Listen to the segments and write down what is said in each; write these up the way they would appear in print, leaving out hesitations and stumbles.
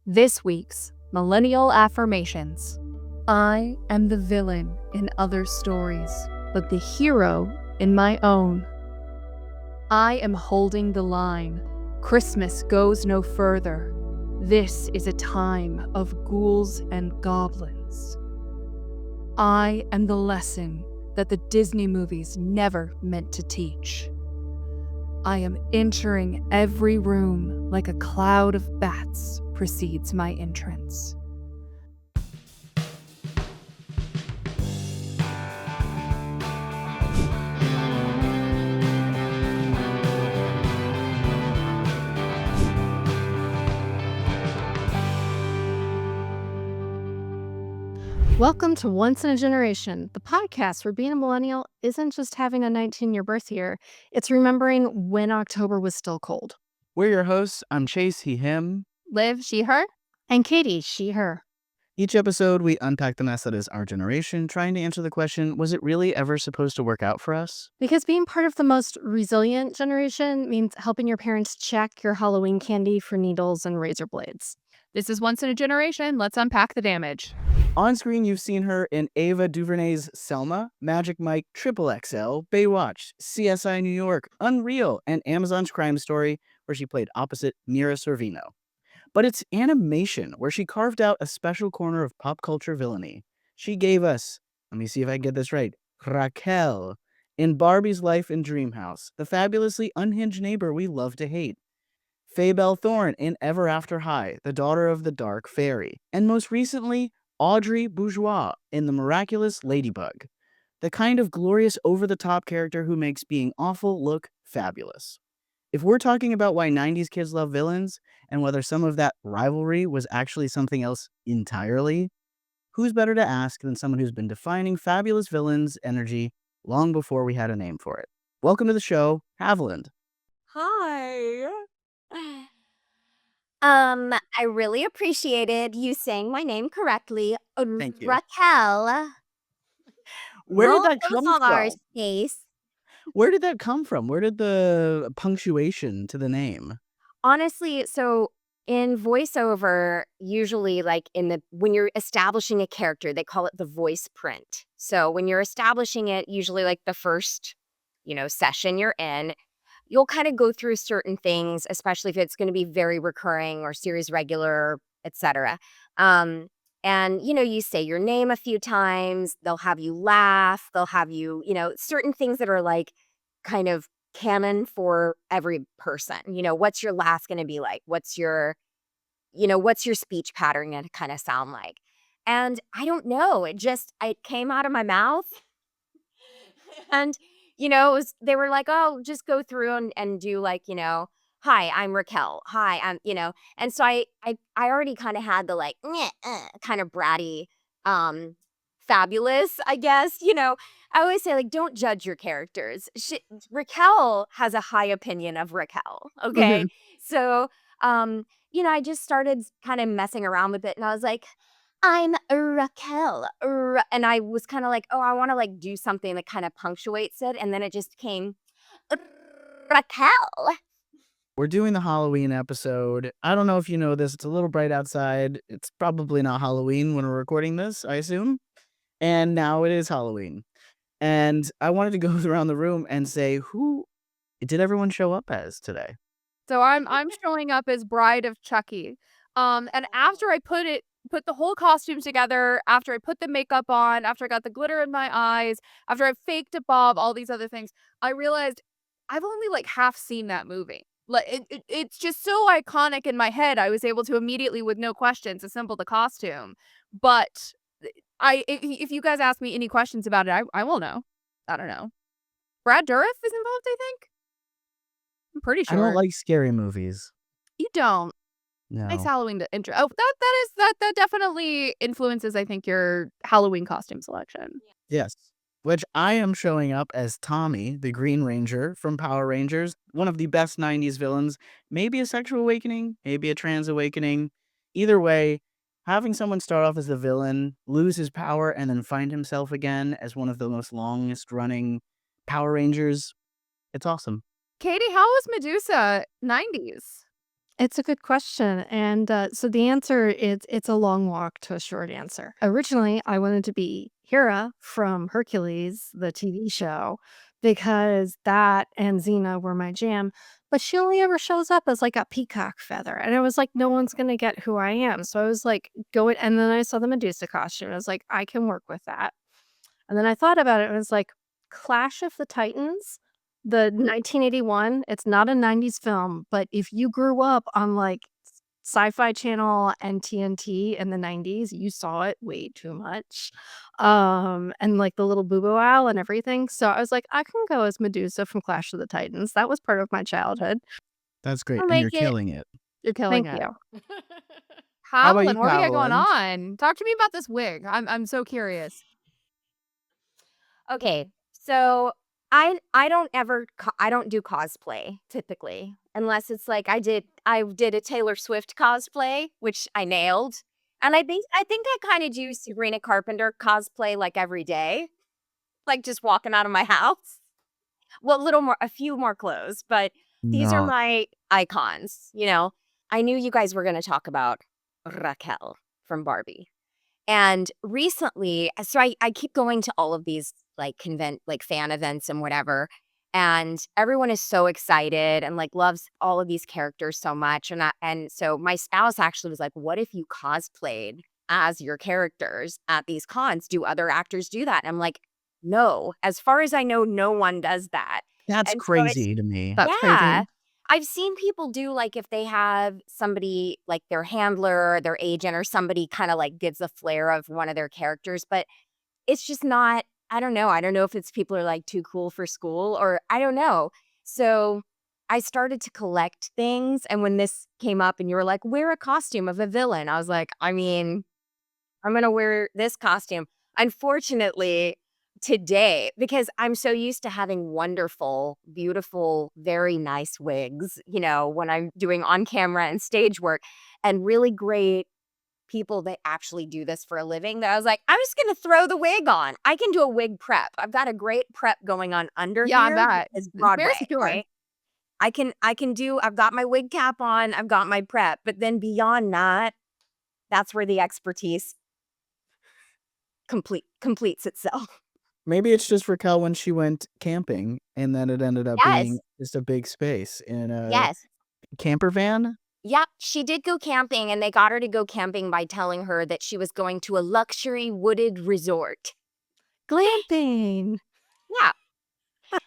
This week's Millennial Affirmations. I am the villain in other stories, but the hero in my own. I am holding the line. Christmas goes no further. This is a time of ghouls and goblins. I am the lesson that the Disney movies never meant to teach. I am entering every room like a cloud of bats precedes my entrance. Welcome to Once in a Generation, the podcast where being a millennial isn't just having a 19-year birth year, it's remembering when October was still cold. We're your hosts. I'm Chase, he, him. Liv, she, her. And Katie, she, her. Each episode, we unpack the mess that is our generation, trying to answer the question, was it really ever supposed to work out for us? Because being part of the most resilient generation means helping your parents check your Halloween candy for needles and razor blades. This is Once in a Generation. Let's unpack the damage. On screen, you've seen her in Ava DuVernay's Selma, Magic Mike XXL, Baywatch, CSI New York, Unreal, and Amazon's Crime Story, where she played opposite Mira Sorvino. But it's animation, where she carved out a special corner of pop culture villainy. She gave us, let me see if I get this right, Raquelle in Barbie's Life in Dreamhouse, the fabulously unhinged neighbor we love to hate. Faybelle Thorne in Ever After High, the daughter of the dark fairy. And most recently, Audrey Bourgeois in The Miraculous Ladybug, the kind of glorious over-the-top character who makes being awful look fabulous. If we're talking about why 90s kids love villains, and whether some of that rivalry was actually something else entirely, who's better to ask than someone who's been defining fabulous villains' energy long before we had a name for it? Welcome to the show, Haviland. Hi. I really appreciated you saying my name correctly. Thank you. Raquelle. Where Roll did that those come R's, from? Chase. Where did that come from? Where did the punctuation to the name? Honestly, so in voiceover, usually when you're establishing a character, they call it the voice print. So when you're establishing it, usually like the first, session you're in, you'll kind of go through certain things, especially if it's going to be very recurring or series regular, etc. And, you say your name a few times, they'll have you laugh, they'll have you, certain things that are like kind of canon for every person. What's your laugh going to be like? What's your speech pattern going to kind of sound like? And I don't know, it came out of my mouth. And they were like, oh, just go through and do hi, I'm Raquelle. Hi, and so I already kind of had the kind of bratty, fabulous, I guess. I always say don't judge your characters. Raquelle has a high opinion of Raquelle. Okay, so I just started kind of messing around with it, and I was like, I'm Raquelle. And I was kind of like, oh, I want to do something that kind of punctuates it. And then it just came Raquelle. We're doing the Halloween episode. I don't know if you know this. It's a little bright outside. It's probably not Halloween when we're recording this, I assume. And now it is Halloween. And I wanted to go around the room and say, who did everyone show up as today? So I'm showing up as Bride of Chucky. And after I put the whole costume together, after I put the makeup on, after I got the glitter in my eyes, after I faked a bob, all these other things, I realized I've only half seen that movie. It's just so iconic in my head. I was able to immediately, with no questions, assemble the costume. But if you guys ask me any questions about it, I will know. I don't know. Brad Dourif is involved, I think. I'm pretty sure. I don't like scary movies. You don't. No. Nice Halloween intro. Oh, that definitely influences, I think, your Halloween costume selection. Yes. Which I am showing up as Tommy, the Green Ranger from Power Rangers, one of the best 90s villains. Maybe a sexual awakening, maybe a trans awakening. Either way, having someone start off as the villain, lose his power, and then find himself again as one of the most longest running Power Rangers, it's awesome. Katie, how was Medusa 90s? It's a good question. And so the answer is it's a long walk to a short answer. Originally, I wanted to be Hera from Hercules, the TV show, because that and Xena were my jam. But she only ever shows up as like a peacock feather. And I was like, no one's going to get who I am. So I was like, going. And then I saw the Medusa costume. And I was like, I can work with that. And then I thought about it. And it was like, Clash of the Titans, the 1981, it's not a 90s film, but if you grew up on like Sci-Fi Channel and TNT in the 90s, you saw it way too much. And like the little boo-boo owl and everything. So I was like, I can go as Medusa from Clash of the Titans. That was part of my childhood. That's great. I'll And you're make it. killing it. You're killing Thank it. you. How about you, Haviland, what do we got going Haviland? on? Talk to me about this wig. I'm so curious. Okay, so I don't ever I don't do cosplay typically unless it's like I did a Taylor Swift cosplay, which I nailed. And I think I kind of do Sabrina Carpenter cosplay like every day, like just walking out of my house. Well, a few more clothes, but these are No. my icons, you know. I knew you guys were going to talk about Raquelle from Barbie. And recently, so I keep going to all of these like like fan events and whatever. And everyone is so excited and like loves all of these characters so much. And so my spouse actually was like, what if you cosplayed as your characters at these cons? Do other actors do that? And I'm like, no. As far as I know, no one does that. That's And so it's crazy to me. That's yeah. crazy. I've seen people do like if they have somebody like their handler or their agent or somebody kind of like gives a flair of one of their characters, but it's just not, I don't know. I don't know if it's people are like too cool for school or I don't know. So I started to collect things. And when this came up and you were like, wear a costume of a villain, I was like, I mean, I'm going to wear this costume. Unfortunately, today, because I'm so used to having wonderful, beautiful, very nice wigs, you know, when I'm doing on camera and stage work, and really great people that actually do this for a living, that I was like, I'm just going to throw the wig on. I can do a wig prep. I've got a great prep going on under Yeah, I here. bet. It's It's very Broadway, secure. right? I've got my wig cap on, I've got my prep, but then beyond that, that's where the expertise completes itself. Maybe it's just Raquel when she went camping and then it ended up Yes. being just a big space in a Yes. camper van. Yep, she did go camping, and they got her to go camping by telling her that she was going to a luxury wooded resort. Glamping. Yeah.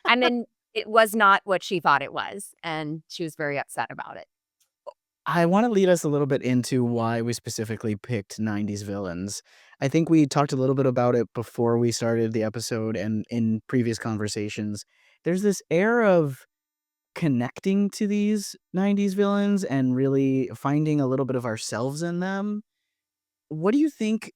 And then it was not what she thought it was, and she was very upset about it. I want to lead us a little bit into why we specifically picked 90s villains. I think we talked a little bit about it before we started the episode and in previous conversations. There's this air of connecting to these 90s villains and really finding a little bit of ourselves in them. What do you think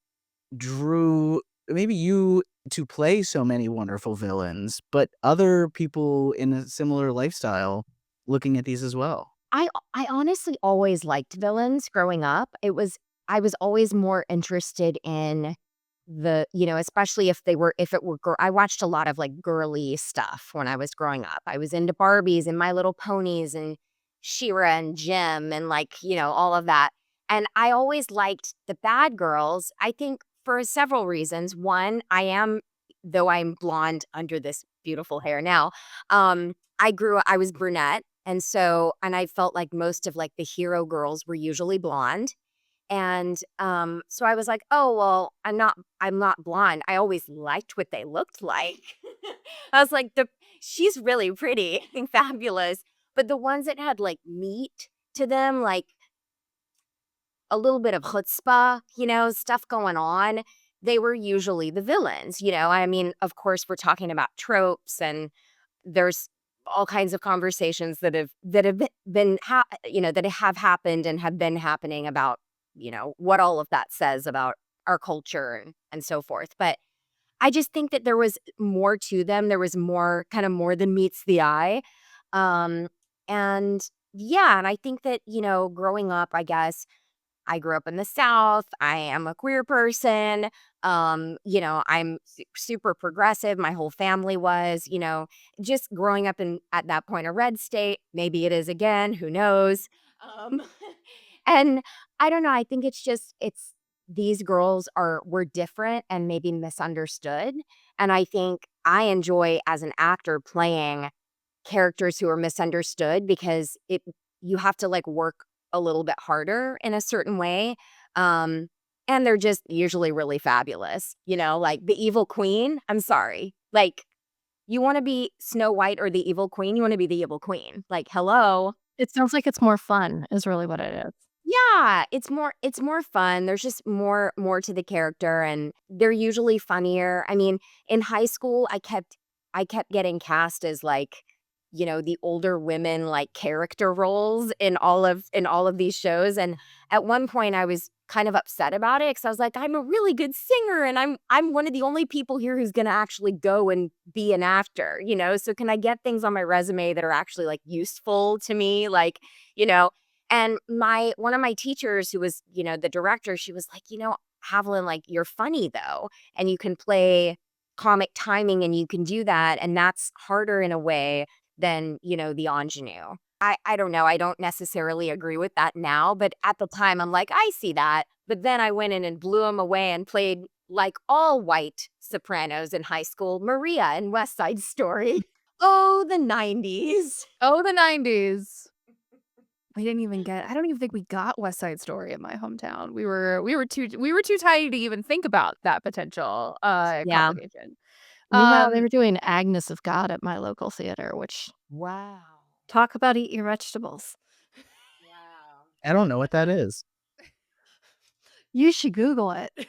drew maybe you to play so many wonderful villains, but other people in a similar lifestyle looking at these as well? I honestly always liked villains growing up. I was always more interested in especially if I watched a lot of like girly stuff when I was growing up. I was into Barbies and My Little Ponies and She-Ra and Jim and like, all of that. And I always liked the bad girls, I think for several reasons. One, though I'm blonde under this beautiful hair now, I was brunette. And I felt like most of like the hero girls were usually blonde. And so I was like, oh, well, I'm not blonde. I always liked what they looked like. I was like, she's really pretty and fabulous. But the ones that had like meat to them, like a little bit of chutzpah, stuff going on, they were usually the villains. I mean, of course, we're talking about tropes, and there's all kinds of conversations that have that have happened and have been happening about what all of that says about our culture and so forth. But I just think that there was more to them. There was more than meets the eye. And yeah, and I think that, growing up, I guess I grew up in the South. I am a queer person. I'm super progressive. My whole family was, just growing up at that point, a red state. Maybe it is again, who knows? Um, and I don't know. I think it's these girls were different and maybe misunderstood. And I think I enjoy as an actor playing characters who are misunderstood because you have to like work a little bit harder in a certain way. Um, and they're just usually really fabulous, like the evil queen. I'm sorry. Like, you want to be Snow White or the evil queen? You want to be the evil queen. Like, hello. It sounds like it's more fun is really what it is. Yeah, it's more fun. There's just more to the character and they're usually funnier. I mean, in high school I kept getting cast as like, the older women like character roles in all of these shows and at one point I was kind of upset about it cuz I was like I'm a really good singer and I'm one of the only people here who's going to actually go and be an actor. So can I get things on my resume that are actually like useful to me like, you know, and one of my teachers who was, the director, she was like, Haviland, like, you're funny though, and you can play comic timing and you can do that. And that's harder in a way than, the ingenue. I don't know. I don't necessarily agree with that now, but at the time I'm like, I see that. But then I went in and blew them away and played like all white sopranos in high school, Maria in West Side Story. Oh, the 90s. Oh, the 90s. I don't even think we got West Side Story in my hometown. We were too tiny to even think about that potential Yeah. complication. Meanwhile, they Um, were doing Agnes of God at my local theater, which Wow. talk about eat your vegetables. Wow. I don't know what that is. You should Google it. you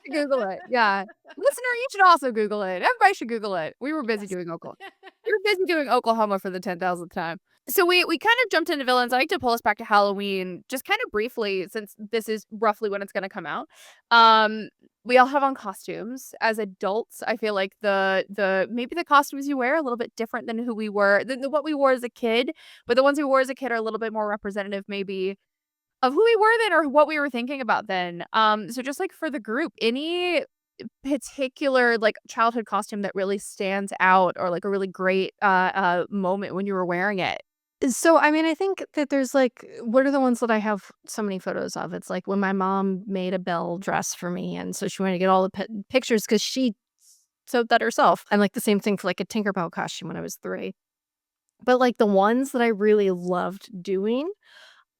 should Google it. Yeah. Listener, you should also Google it. Everybody should Google it. We were busy Yes. doing Oklahoma. We were busy doing Oklahoma for the 10,000th time. So we kind of jumped into villains. I like to pull us back to Halloween just kind of briefly since this is roughly when it's going to come out. We all have on costumes as adults. I feel like maybe the costumes you wear are a little bit different than who we were than what we wore as a kid, but the ones we wore as a kid are a little bit more representative maybe of who we were then or what we were thinking about then. So just like for the group, any particular like childhood costume that really stands out or like a really great moment when you were wearing it? So, I mean, I think that there's like, what are the ones that I have so many photos of? It's like when my mom made a Belle dress for me. And so she wanted to get all the pictures because she sewed that herself. And like the same thing for like a Tinkerbell costume when I was 3. But like the ones that I really loved doing,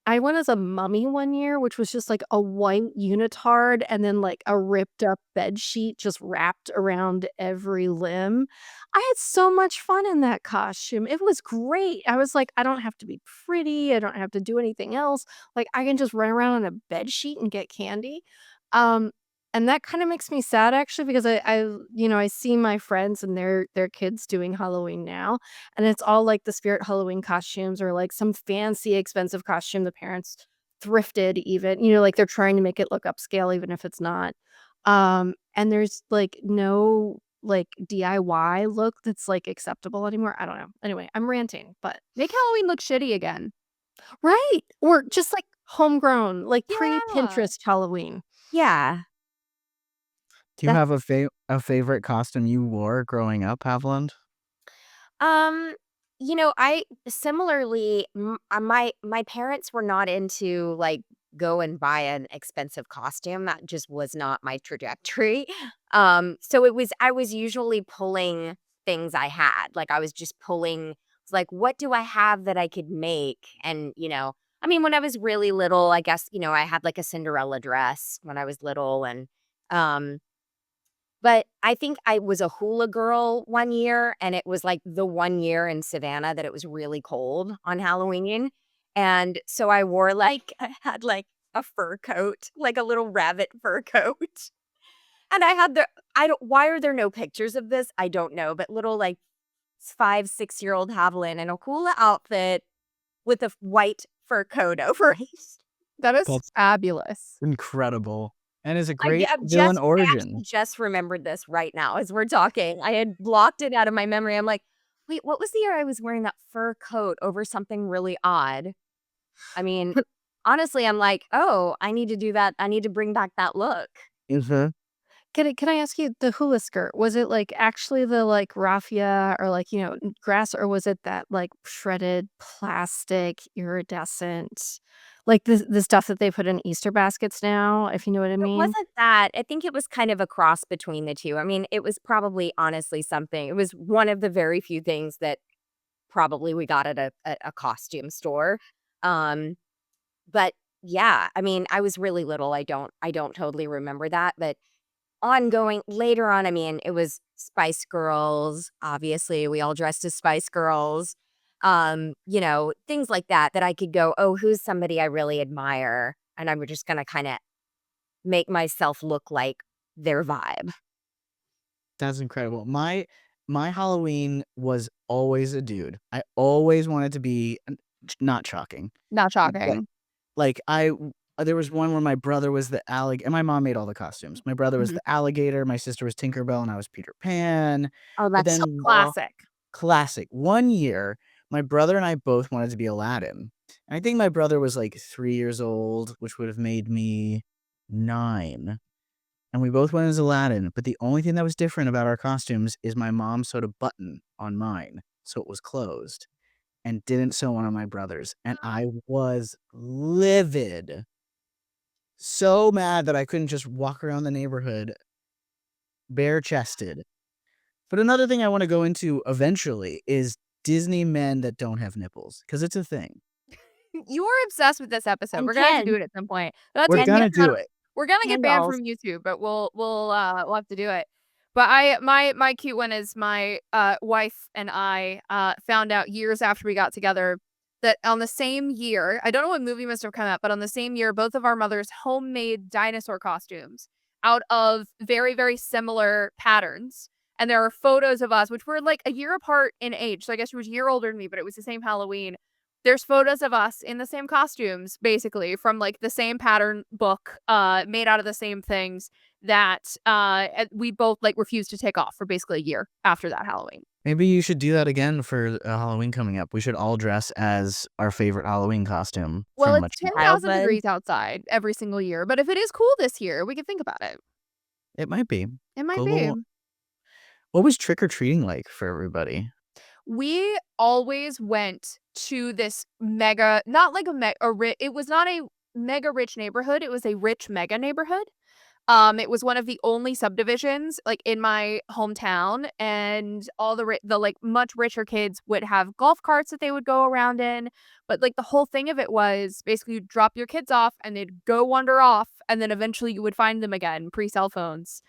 I went as a mummy one year, which was just like a white unitard and then like a ripped up bed sheet just wrapped around every limb. I had so much fun in that costume. It was great. I was like, I don't have to be pretty. I don't have to do anything else. Like I can just run around on a bed sheet and get candy. Um, and that kind of makes me sad actually because I see my friends and their kids doing Halloween now and it's all like the spirit Halloween costumes or like some fancy expensive costume the parents thrifted even, like they're trying to make it look upscale even if it's not. And there's like no like DIY look that's like acceptable anymore. I don't know. Anyway, I'm ranting, but Make Halloween look shitty again. right. Or just like homegrown, like Yeah. pre-Pinterest Halloween. Yeah. Do you That's have a favorite costume you wore growing up, Haviland? Um, I similarly, my parents were not into like go and buy an expensive costume. That just was not my trajectory. So I was usually pulling things I had. Like I was just pulling it's like, what do I have that I could make? And, I mean, when I was really little, I guess, I had like a Cinderella dress when I was little um but I think I was a hula girl one year, and it was, like, the one year in Savannah that it was really cold on Halloween, and so I wore, like I had, like, a fur coat, like a little rabbit fur coat, and I had the I don't why are there no pictures of this? I don't know, but little, like, 5, 6-year-old Haviland in a hula outfit with a white fur coat over it. That is That's fabulous. incredible. And is a I great I've villain I actually origin. just remembered this right now as we're talking. I had blocked it out of my memory. I'm like, "Wait, what was the year I was wearing that fur coat over something really odd?" I mean, honestly, I'm like, "Oh, I need to do that. I need to bring back that look." Mm-hmm. Can I ask you, the hula skirt, was it, like, actually the, like, raffia or, like, grass, or was it that, like, shredded plastic, iridescent, like, the stuff that they put in Easter baskets now, if you know what I It mean? wasn't that. I think it was kind of a cross between the 2. I mean, it was probably honestly something it was one of the very few things that probably we got at a costume store. Um, but yeah, I mean, I was really little. I don't totally remember that, but ongoing later on, I mean, it was Spice Girls. Obviously, we all dressed as Spice Girls. Things like that that I could go, "Oh, who's somebody I really admire?" And I'm just gonna kinda make myself look like their vibe. That's incredible. My Halloween was always a dude. I always wanted to be not shocking. Not But shocking. like there was one where my brother was the alligator, and my mom made all the costumes. My brother was Mhm. the alligator, my sister was Tinkerbell, and I was Peter Pan. Oh, But that's so then cool. Classic. classic. One year, my brother and I both wanted to be Aladdin. And I think my brother was like 3 years old, which would have made me 9. And we both went as Aladdin, but the only thing that was different about our costumes is my mom sewed a button on mine, so it was closed, and didn't sew one on my brother's, and I was livid. So mad that I couldn't just walk around the neighborhood bare-chested. But another thing I wanna go into eventually is Disney men that don't have nipples, because it's a thing. You are obsessed with this episode. And We're gonna have to do Ken. it at some point. That's We're a Ken, you gonna have do it. we're gonna get banned candles. from YouTube, but we'll have to do it. But my cute one is my wife and I found out years after we got together that on the same year, I don't know what movie must have come out, but on the same year, both of our mothers homemade dinosaur costumes out of very, very similar patterns. And there are photos of us, which were like a year apart in age. So I guess she was a year older than me, but it was the same Halloween. There's photos of us in the same costumes, basically, from, like, the same pattern book, made out of the same things that, we both, like, refused to take off for basically a year after that Halloween. Maybe you should do that again for Halloween coming up. We should all dress as our favorite Halloween costume Well, from it's much 10,000 Childhood. degrees outside every single year, but if it is cool this year, we could think about it. It might be. It might be. Global What was trick-or-treating like for everybody? We always went to this mega not like it was not a mega rich neighborhood, it was a rich mega neighborhood. It was one of the only subdivisions, like, in my hometown, and all the, like, much richer kids would have golf carts that they would go around in, but, like, the whole thing of it was basically you'd drop your kids off, and they'd go wander off, and then eventually you would find them again, pre-cell phones.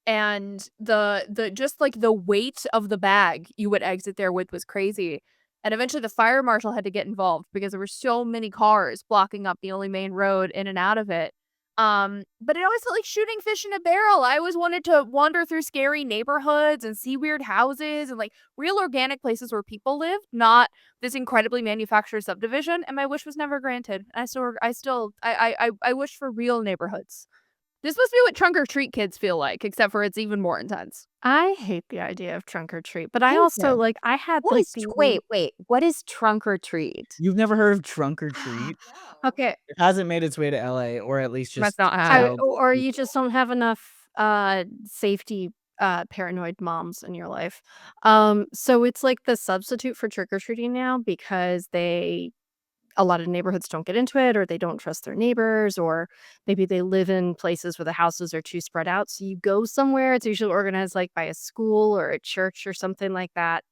And the just, like, the weight of the bag you would exit there with was crazy, and eventually the fire marshal had to get involved because there were so many cars blocking up the only main road in and out of it. But it always felt like shooting fish in a barrel. I always wanted to wander through scary neighborhoods and see weird houses and, like, real organic places where people lived, not this incredibly manufactured subdivision, and my wish was never granted. I wish for real neighborhoods. This must be what trunk or treat kids feel like, except for it's even more intense. I hate the idea of trunk or treat, but I Me also, too. like, I had, What like, is the wait, what is trunk or treat? You've never heard of trunk or treat? okay, It hasn't made its way to LA, or at least Must just not have. or you just don't have enough, safety, paranoid moms in your life. So it's like the substitute for trick-or-treating now because a lot of neighborhoods don't get into it, or they don't trust their neighbors, or maybe they live in places where the houses are too spread out. So you go somewhere, it's usually organized like by a school or a church or something like that.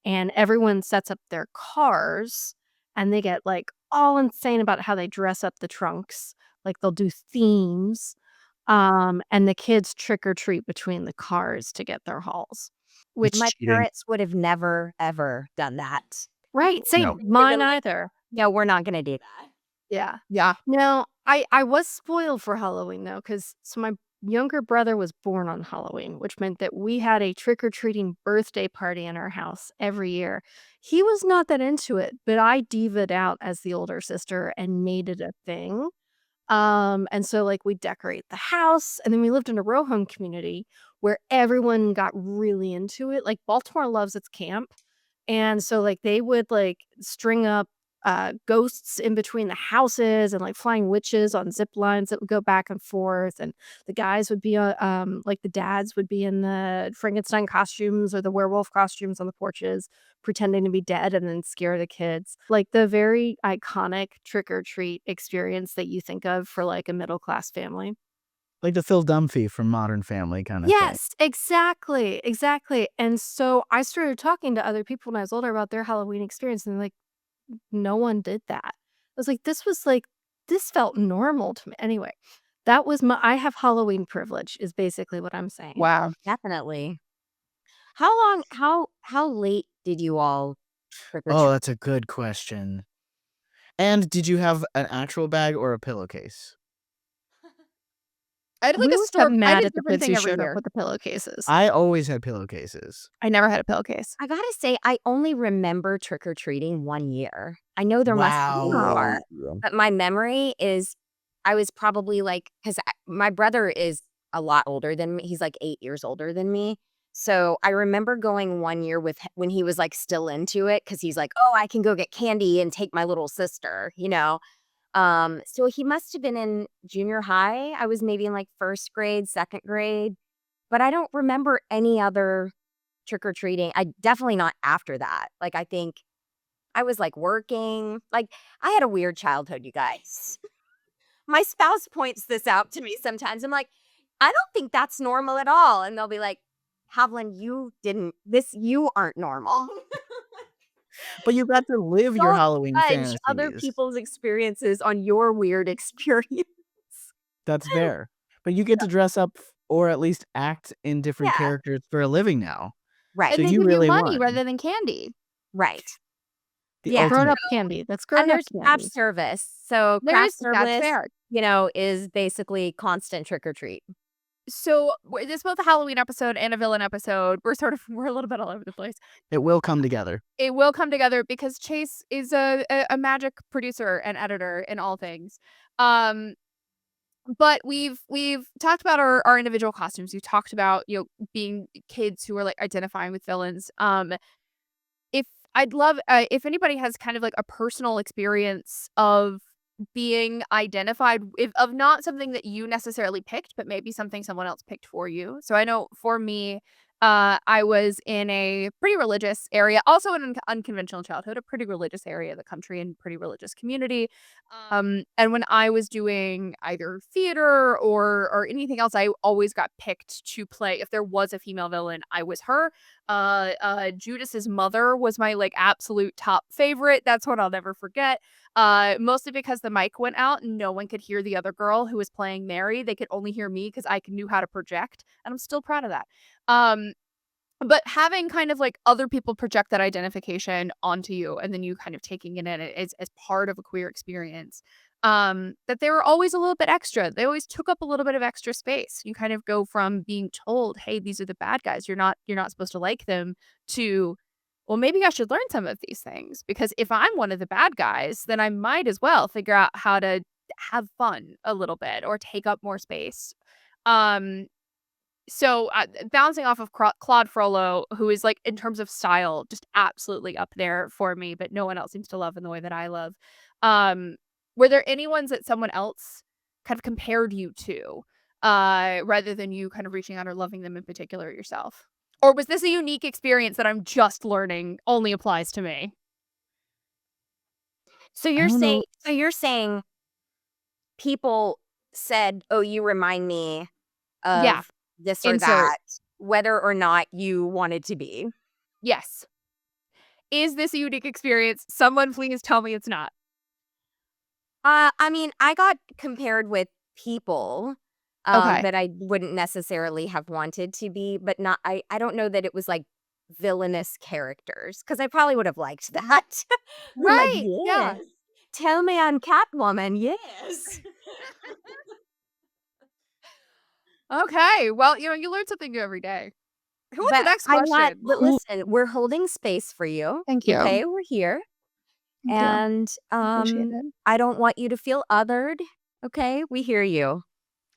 And everyone sets up their cars and they get like all insane about how they dress up the trunks. Like they'll do themes. And the kids trick or treat between the cars to get their hauls. it's My cheating. parents would have never, ever done that. Right. Same. No. Mine Really? either. No, we're not gonna do that. Yeah. Yeah. No, I was spoiled for Halloween though, because so my younger brother was born on Halloween, which meant that we had a trick-or-treating birthday party in our house every year. He was not that into it, but I diva'd out as the older sister and made it a thing. And so like we decorate the house, and then we lived in a row home community where everyone got really into it. Like Baltimore loves its camp. And so like they would like string up ghosts in between the houses and like flying witches on zip lines that would go back and forth. And the guys would be like the dads would be in the Frankenstein costumes or the werewolf costumes on the porches, pretending to be dead and then scare the kids. Like the very iconic trick or treat experience that you think of for like a middle class family. Like the Phil Dunphy from Modern Family kind of thing. Yes, exactly, exactly. And so I started talking to other people when I was older about their Halloween experience, and they're like, no one did that. I was like, this felt normal to me. Anyway, that was I have Halloween privilege, is basically what I'm saying. Wow. Definitely. How late did you all trick or Oh, treat? that's a good question. And did you have an actual bag or a pillowcase? I had We like a always store. got I mad did a at the different kids thing who every showed up year. with the pillowcases. I always had pillowcases. I never had a pillowcase. I gotta say, I only remember trick or treating 1 year. I know there must be more, but my memory is I was probably like, because my brother is a lot older than me. He's like 8 years older than me. So I remember going 1 year with when he was like still into it because he's like, oh, I can go get candy and take my little sister, you know. So he must have been in junior high. I was maybe in like first grade, second grade, but I don't remember any other trick or treating. I definitely not after that. Like I think I was like working. Like I had a weird childhood, you guys. My spouse points this out to me sometimes. I'm like, I don't think that's normal at all. And they'll be like, Haviland, you aren't normal. But you got to live your Don't Halloween judge other fantasies. people's experiences on your weird experience. That's fair. But you get to dress up or at least act in different Yeah. characters for a living now. Right. And So they you give really you money won. rather than candy. Right. The Yeah. Grown ultimate. up candy. That's And grown up there's craft candy. service. So There craft is that's service, fair. you know, is basically constant trick or treat. So this is both a Halloween episode and a villain episode. We're a little bit all over the place. It will come together. It will come together because Chase is a magic producer and editor in all things. But we've talked about our individual costumes. We've talked about, you know, being kids who are like identifying with villains. If I'd love if anybody has kind of like a personal experience of being identified of not something that you necessarily picked, but maybe something someone else picked for you. So I know for me, I was in a pretty religious area, also in an unconventional childhood, a pretty religious area of the country and pretty religious community. And when I was doing either theater or anything else, I always got picked to play. If there was a female villain, I was her. Judas's mother was my like absolute top favorite. That's one I'll never forget. Mostly because the mic went out and no one could hear the other girl who was playing Mary. They could only hear me because I knew how to project, and I'm still proud of that. But having kind of like other people project that identification onto you and then you kind of taking it in as part of a queer experience, that they were always a little bit extra. They always took up a little bit of extra space. You kind of go from being told, hey, these are the bad guys, you're not supposed to like them, to, well, maybe I should learn some of these things, because if I'm one of the bad guys, then I might as well figure out how to have fun a little bit or take up more space. So bouncing off of Claude Frollo, who is like in terms of style, just absolutely up there for me, but no one else seems to love in the way that I love. Were there any ones that someone else kind of compared you to, rather than you kind of reaching out or loving them in particular yourself? Or was this a unique experience that I'm just learning only applies to me? So I don't know. you're saying people said, "Oh, you remind me Yeah. of this or Insert. that," whether or not you wanted to be. Yes. Is this a unique experience? Someone please tell me it's not. I mean, I got compared with people Okay. that I wouldn't necessarily have wanted to be, but not. I don't know that it was like villainous characters, because I probably would have liked that. I'm like, Right. Yeah. yes, tell me I'm Catwoman. Yes. Okay. Well, you know, you learn something new every day. Who was the next question? But listen, we're holding space for you. Thank you. Okay, we're here. Thank you. And Appreciate it. I don't want you to feel othered. Okay, we hear you.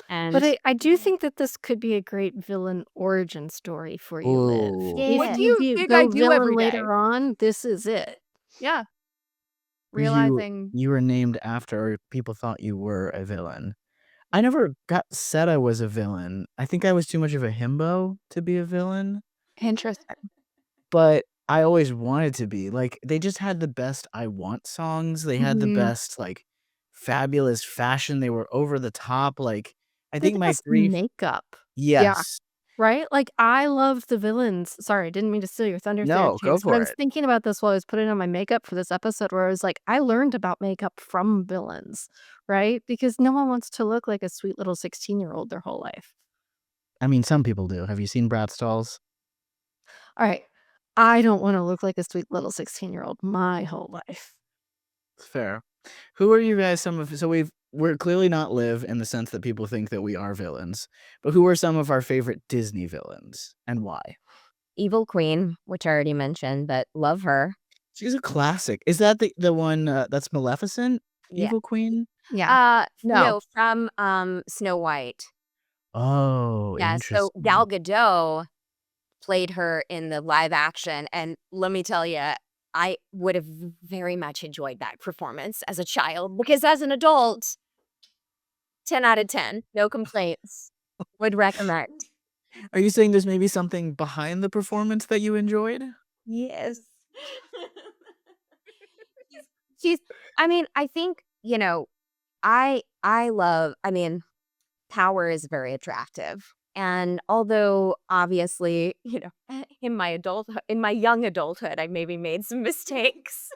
And But I do think that this could be a great villain origin story for you, Liv. Ooh. Yeah. What If do you you do think go I do villain every day? later on, this is it. Yeah. realizing You were named after, or people thought you were a villain. I never got said I was a villain. I think I was too much of a himbo to be a villain, interesting. but I always wanted to be. Like, they just had the best I Want songs. They had the Mhm. best, like, fabulous fashion. They were over the top. Like, I They had think the my best 3 makeup, Yeah. Yes. right? Like, I love the villains. Sorry, I didn't mean to steal your thunder there, No, go Chase, but I for was it. thinking about this while I was putting on my makeup for this episode where I was like, I learned about makeup from villains, right? Because no one wants to look like a sweet little 16-year-old their whole life. I mean, some people do. Have you seen Bratz dolls? All right. I don't want to look like a sweet little 16-year-old my whole life. Fair. Who are you guys so we're clearly not Liv in the sense that people think that we are villains, but who are some of our favorite Disney villains and why? Evil Queen, which I already mentioned, but love her. She's a classic. Is that the one that's Maleficent? Yeah. Evil Queen? Yeah. No, from Snow White. Oh, Yeah, so interesting. Gal Gadot played her in the live action, and let me tell you, I would have very much enjoyed that performance as a child, because as an adult, 10 out of 10, no complaints. Would recommend. Are you saying there's maybe something behind the performance that you enjoyed? Yes. She's I mean, I think, I mean, power is very attractive. And although obviously, in my young adulthood, I maybe made some mistakes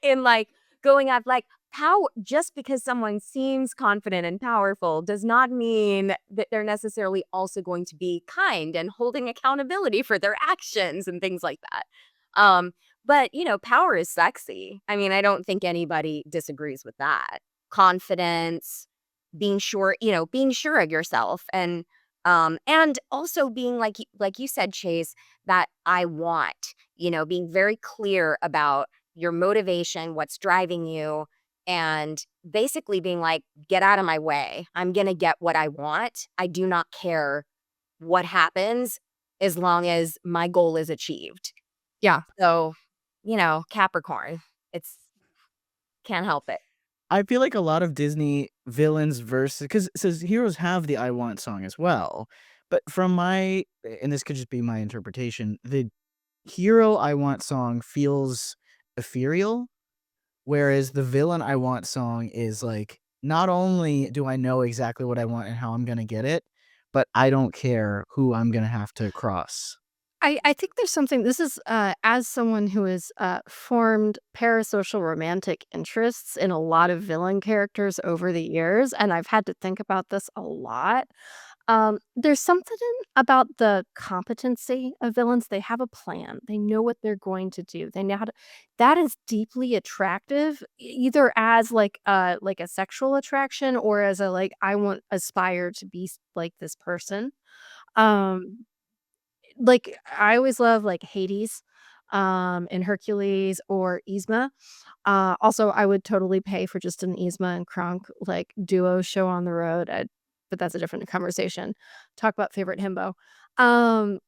in like going up like power just because someone seems confident and powerful does not mean that they're necessarily also going to be kind and holding accountability for their actions and things like that. Um, but power is sexy. I mean, I don't think anybody disagrees with that. Confidence, being sure of yourself and also being like you said, Chase, that I want, being very clear about your motivation, what's driving you, and basically being like, get out of my way. I'm going to get what I want. I do not care what happens as long as my goal is achieved. Yeah. So, Capricorn, it's can't help it. I feel like a lot of Disney villains versus because says heroes have the I Want song as well, but and this could just be my interpretation, the hero I Want song feels ethereal, whereas the villain I Want song is like, not only do I know exactly what I want and how I'm gonna get it, but I don't care who I'm gonna have to cross. I think there's something this is as someone who has formed parasocial romantic interests in a lot of villain characters over the years, and I've had to think about this a lot. There's something about the competency of villains. They have a plan. They know what they're going to do. They know how to. That is deeply attractive, either as like a sexual attraction or as a like I want aspire to be like this person. Um, like, I always love, like, Hades, and Hercules or Yzma. Also, I would totally pay for just an Yzma and Kronk, like, duo show on the road, but that's a different conversation. Talk about favorite himbo. Um,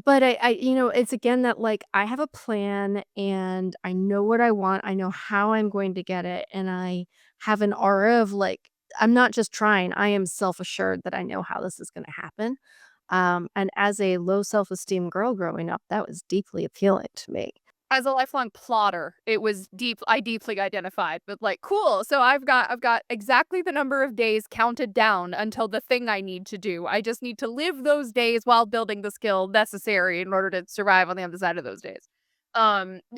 but it's again that, like, I have a plan, and I know what I want, I know how I'm going to get it, and I have an aura of, like I'm not just trying, I am self-assured that I know how this is gonna happen. And as a low self-esteem girl growing up, that was deeply appealing to me. As a lifelong plotter, it was I deeply identified with like, cool. So I've got exactly the number of days counted down until the thing I need to do. I just need to live those days while building the skill necessary in order to survive on the other side of those days.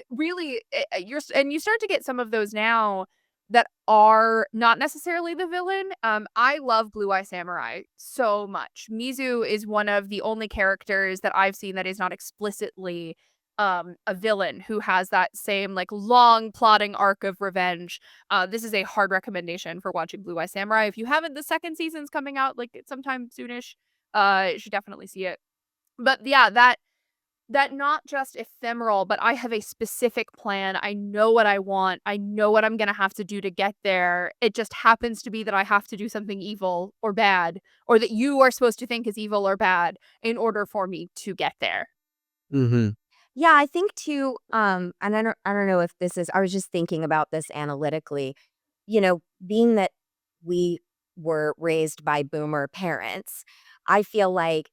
Really, you start to get some of those now that are not necessarily the villain. I love Blue Eye Samurai so much. Mizu is one of the only characters that I've seen that is not explicitly a villain who has that same like long plotting arc of revenge. This is a hard recommendation for watching Blue Eye Samurai. If you haven't, the second season's coming out like sometime soonish. You should definitely see it. But yeah, that not just ephemeral, but I have a specific plan. I know what I want. I know what I'm going to have to do to get there. It just happens to be that I have to do something evil or bad, or that you are supposed to think is evil or bad in order for me to get there. Mm-hmm. Yeah, I think too, and I don't know if this is I was just thinking about this analytically. Being that we were raised by boomer parents, I feel like,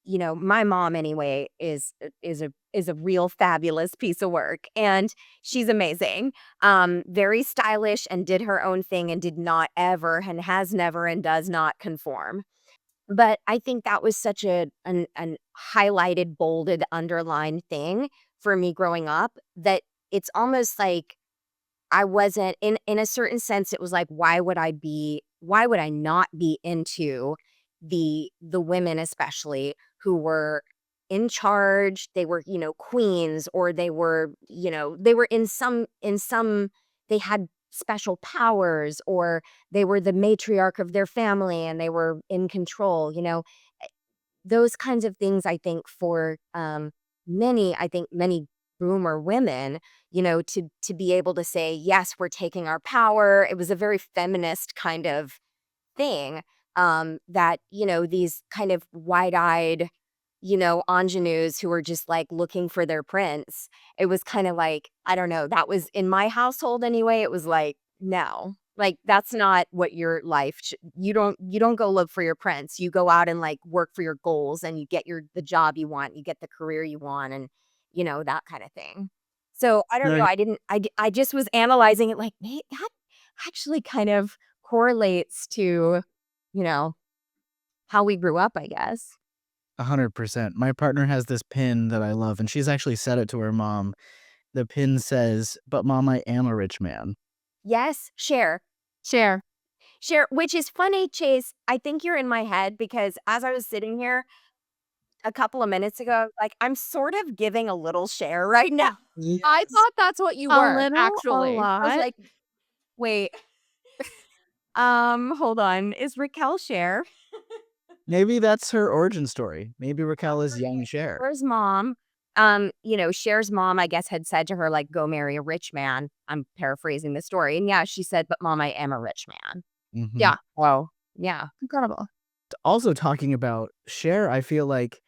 my mom anyway is a real fabulous piece of work, and she's amazing. Very stylish and did her own thing and did not ever and has never and does not conform. But I think that was such an highlighted, bolded, underlined thing for me growing up that it's almost like I wasn't in a certain sense, it was like, why would I not be into the women especially who were in charge, they were, queens, or they were in some they had special powers, or they were the matriarch of their family and they were in control. Those kinds of things, I think, for many boomer women, to be able to say, yes, we're taking our power. It was a very feminist kind of thing, that, these kind of wide-eyed, ingenues who were just like looking for their prince. It was kind of like, I don't know, that was in my household anyway. It was like, no, like that's not what your life you don't go look for your prince. You go out and like work for your goals, and you get the job you want, you get the career you want, and that kind of thing. So I don't know. No, I just was analyzing it like, that actually kind of correlates to, you know, how we grew up, I guess. 100%. My partner has this pin that I love, and she's actually said it to her mom. The pin says, "But mom, I am a rich man." Yes, share. Share. Share, which is funny, Chase. I think you're in my head because as I was sitting here a couple of minutes ago, like I'm sort of giving a little share right now. I Yes. thought that's what you A were, little, a actually. I was lot. like, wait, hold on. Is Raquel share? Maybe that's her origin story. Maybe Raquel is young Okay. Cher. Cher's mom, Cher's mom, I guess, had said to her, like, go marry a rich man. I'm paraphrasing the story. And yeah, she said, but mom, I am a rich man. Mhm. Yeah, Oh, yeah. incredible. Also talking about Cher, I feel like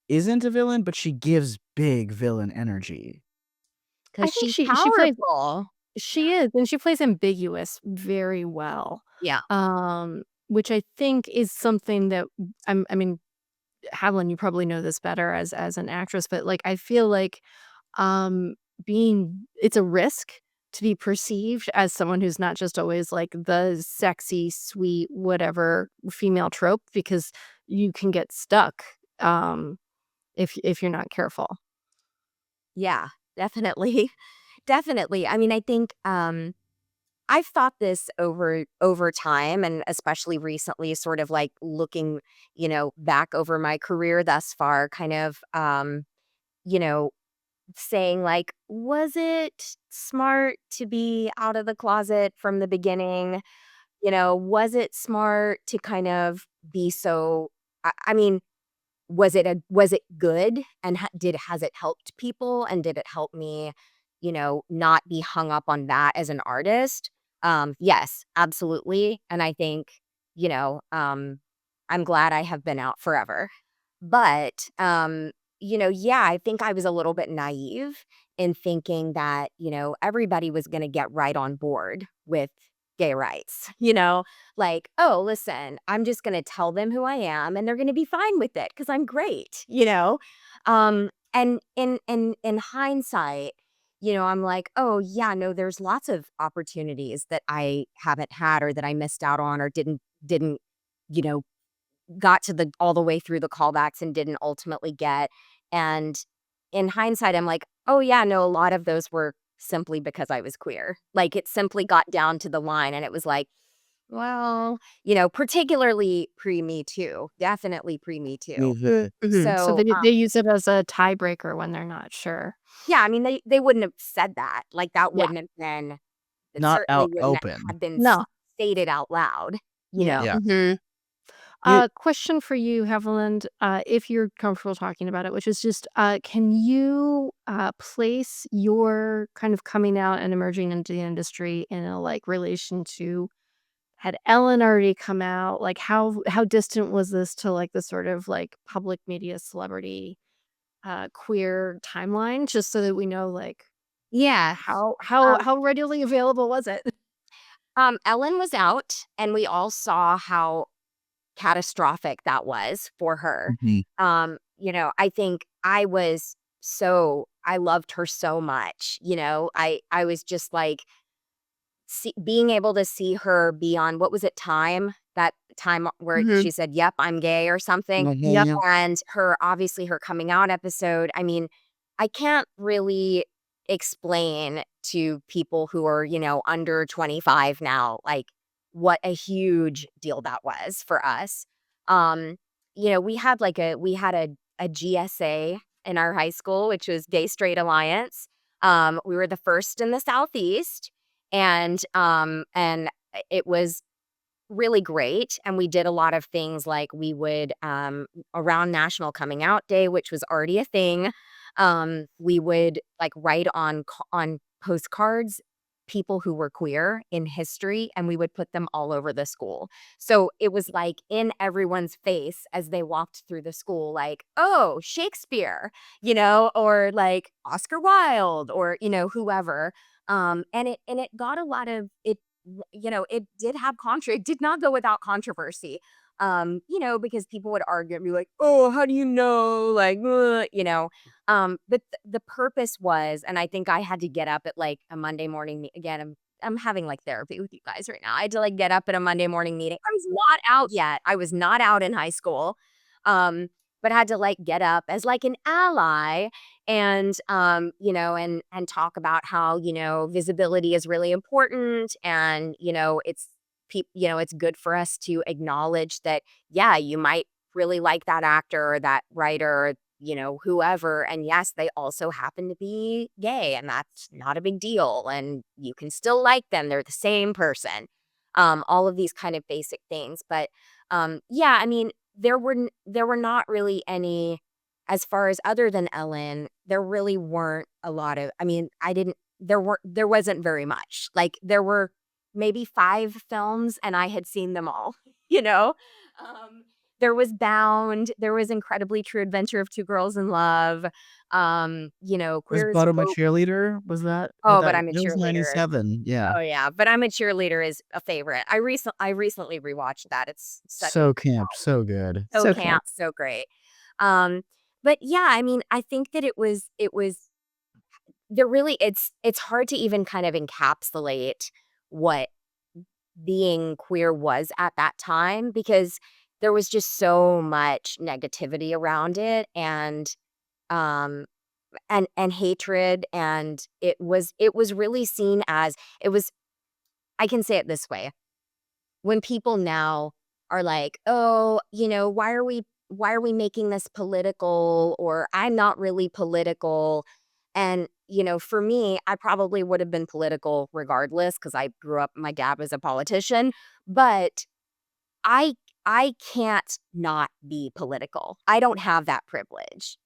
isn't a villain, but she gives big villain energy. Because I think she's she powerful. is, and she plays ambiguous very well. Yeah. Which I think is something that I mean, Haviland, you probably know this better as an actress, but like I feel like um being it's a risk to be perceived as someone who's not just always like the sexy, sweet, whatever female trope, because you can get stuck if you're not careful. Yeah, definitely. Definitely. I mean, I think I've thought this over time, and especially recently, sort of like looking, back over my career thus far, kind of you know, saying like, was it smart to be out of the closet from the beginning? Was it smart to kind of be so I mean, was it good, and has it helped people, and did it help me, not be hung up on that as an artist? Yes, absolutely. And I think, I'm glad I have been out forever. But yeah, I think I was a little bit naive in thinking that, everybody was going to get right on board with gay rights. Like, oh, listen, I'm just going to tell them who I am and they're going to be fine with it because I'm great. And in hindsight, I'm like, oh yeah, no, there's lots of opportunities that I haven't had, or that I missed out on, or didn't you know got to the all the way through the callbacks and didn't ultimately get. And in hindsight, I'm like, oh yeah, no, a lot of those were simply because I was queer. Like it simply got down to the line, and it was like, well, particularly pre Me Too, definitely pre Me Too. So So they use it as a tiebreaker when they're not sure. yeah, I mean, they wouldn't have said that. Like that Yeah. wouldn't have been. It Not certainly out wouldn't open. have been No. stated out loud. You Yeah. know. Yeah. Mhm. You Question for you, Haviland, if you're comfortable talking about it, which is just, can you place your kind of coming out and emerging into the industry in a like relation to had Ellen already come out? Like how distant was this to like the sort of like public media celebrity queer timeline, just so that we know like Yeah. how readily available was it? Ellen was out, and we all saw how catastrophic that was for her. Mhm. I think I loved her so much. I was just like being able to see her be on, what was it, Time? That time where Mhm. she said, "Yep, I'm gay" or something. Yep. Yeah. And obviously her coming out episode. I mean, I can't really explain to people who are, under 25 now, like what a huge deal that was for us. Um, we had a GSA in our high school, which was Gay Straight Alliance. We were the first in the Southeast, and it was really great. And we did a lot of things, like we would, around National Coming Out Day, which was already a thing, we would like write on postcards people who were queer in history, and we would put them all over the school. So it was like in everyone's face as they walked through the school, like, "Oh, Shakespeare," or like Oscar Wilde, or whoever. And it got a lot of it. It it did not go without controversy. Because people would argue and be like, "Oh, how do you know?" Like, but the purpose was, and I think I had to get up at like a Monday morning. Again, I'm having like therapy with you guys right now. I had to like get up at a Monday morning meeting. I was not out yet. I was not out in high school. Um, but had to like get up as like an ally, and talk about how, visibility is really important, and, it's good for us to acknowledge that, yeah, you might really like that actor or that writer, whoever, and yes, they also happen to be gay, and that's not a big deal, and you can still like them. They're the same person. All of these kind of basic things. But yeah, I mean, there were not really any, as far as other than Ellen, there really weren't a lot of, I mean, there wasn't very much. Like there were maybe 5 films, and I had seen them all, you know? Um, there was Bound, there was Incredibly True Adventure of Two Girls in Love, Was Queer as Bottom My Folk. Cheerleader? Was that Oh, but I'm a that was cheerleader. 97, yeah. Oh yeah, but I'm a cheerleader is a favorite. I recently rewatched that. It's such So camp, so good. so So camp, camp. so great. Um, but yeah, I mean, I think that it was there really it's hard to even kind of encapsulate what being queer was at that time, because there was just so much negativity around it, um and hatred, and it was really seen as, it was, I can say it this way. When people now are like, "Oh, why are we making this political?" or "I'm not really political." And, for me, I probably would have been political regardless, because I grew up, my dad was a politician, but I I can't not be political. I don't have that privilege,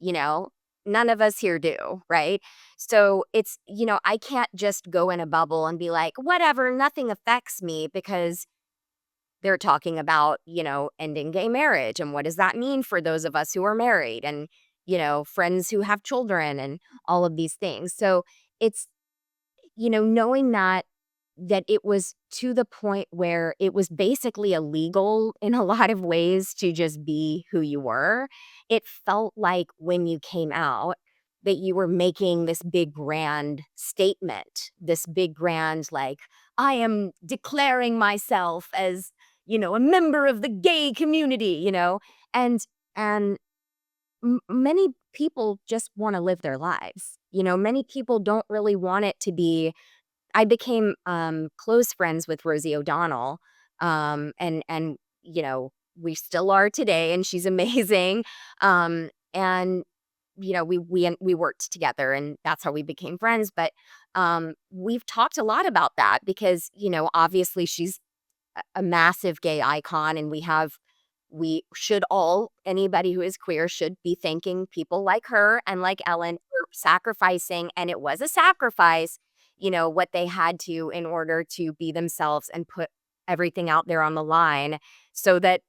None of us here do, right? So I can't just go in a bubble and be like, "Whatever, nothing affects me," because they're talking about, ending gay marriage, and what does that mean for those of us who are married, and, friends who have children, and all of these things. So it's, knowing that it was to the point where it was basically illegal in a lot of ways to just be who you were. It felt like when you came out that you were making this big grand statement, this big grand, like, "I am declaring myself as, a member of the gay community," and many people just want to live their lives. Many people don't really want it to be. I became, close friends with Rosie O'Donnell, and, we still are today, and she's amazing, and, we worked together, and that's how we became friends. But, we've talked a lot about that because, obviously she's a massive gay icon, and we should all, anybody who is queer should be thanking people like her and like Ellen for sacrificing, and it was a sacrifice, what they had to in order to be themselves and put everything out there on the line, so that,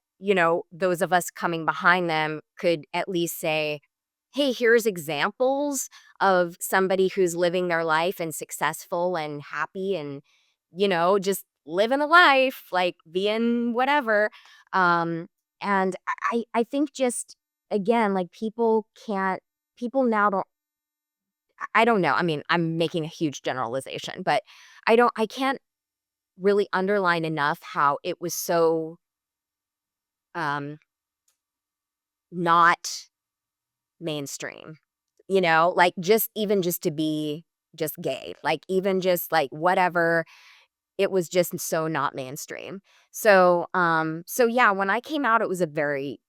those of us coming behind them could at least say, hey, here's examples of somebody who's living their life and successful and happy and, just living a life, like being whatever. And I think just, again, like people now don't, I don't know. I mean, I'm making a huge generalization, but I can't really underline enough how it was so um, not mainstream, like just even just to be just gay, like even just like whatever, it was just so not mainstream. So yeah, when I came out, it was a very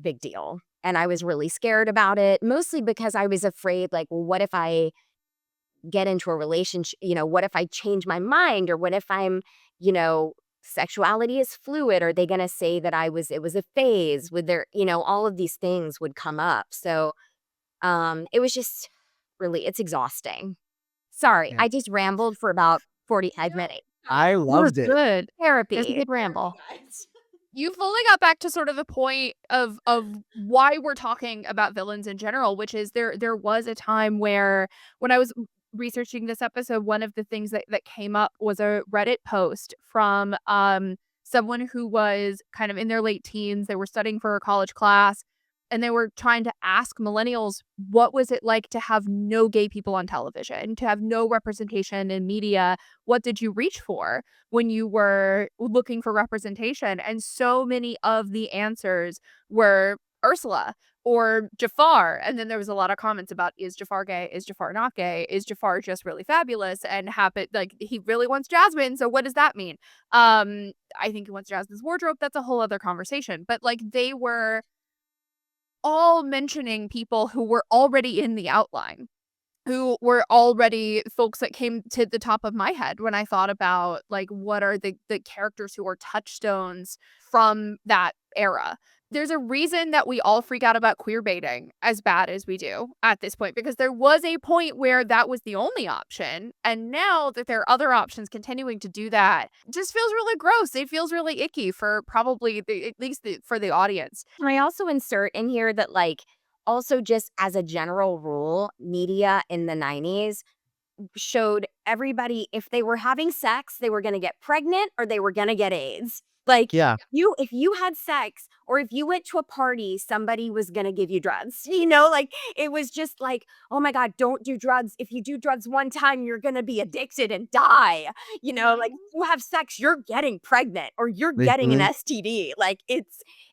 big deal. And I was really scared about it, mostly because I was afraid, like, well, what if I get into a relationship, what if I change my mind, or what if I'm, you know, sexuality is fluid, are they going to say that it was a phase with their, all of these things would come up. So it was just really, it's exhausting. Sorry, Yeah. I just rambled for about 45 minutes. I It was loved it. good. It was a Therapy. good ramble. You fully got back to sort of the point of why we're talking about villains in general, which is there was a time where when I was researching this episode, one of the things that came up was a Reddit post from someone who was kind of in their late teens. They were studying for a college class and they were trying to ask millennials what was it like to have no gay people on television, to have no representation in media. What did you reach for when you were looking for representation? And so many of the answers were Ursula or Jafar. And then there was a lot of comments about, is Jafar gay? Is Jafar not gay? Is Jafar just really fabulous and happen, like he really wants Jasmine, so what does that mean? I think he wants Jasmine's wardrobe. That's a whole other conversation. But like they were all mentioning people who were already in the outline, who were already folks that came to the top of my head when I thought about, like, what are the characters who are touchstones from that era. There's a reason that we all freak out about queer baiting as bad as we do at this point, because there was a point where that was the only option, and now that there are other options continuing to do that, it just feels really gross. It feels really icky for probably at least for the audience. Can I also insert in here that, like, also just as a general rule, media in the 90s showed everybody if they were having sex, they were going to get pregnant or they were going to get AIDS. Like, Yeah. if you had sex or if you went to a party, somebody was going to give you drugs. Like it was just like, oh my God, don't do drugs. If you do drugs one time, you're going to be addicted and die. Like you have sex, you're getting pregnant or you're getting an Mhm. STD. Like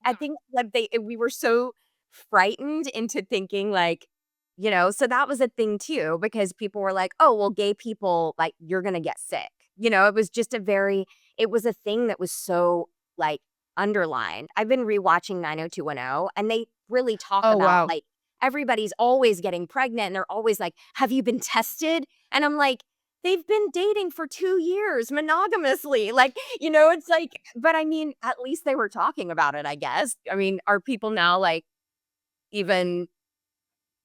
I think that we were so frightened into thinking like, so that was a thing too, because people were like, oh, well, gay people, like, you're going to get sick. It was just it was a thing that was so, like, underlined. I've been rewatching 90210, and they really talk Oh, about, wow. like, everybody's always getting pregnant, and they're always like, have you been tested? And I'm like, they've been dating for 2 years monogamously. Like, it's like, but I mean, at least they were talking about it, I guess. I mean, are people now, like, even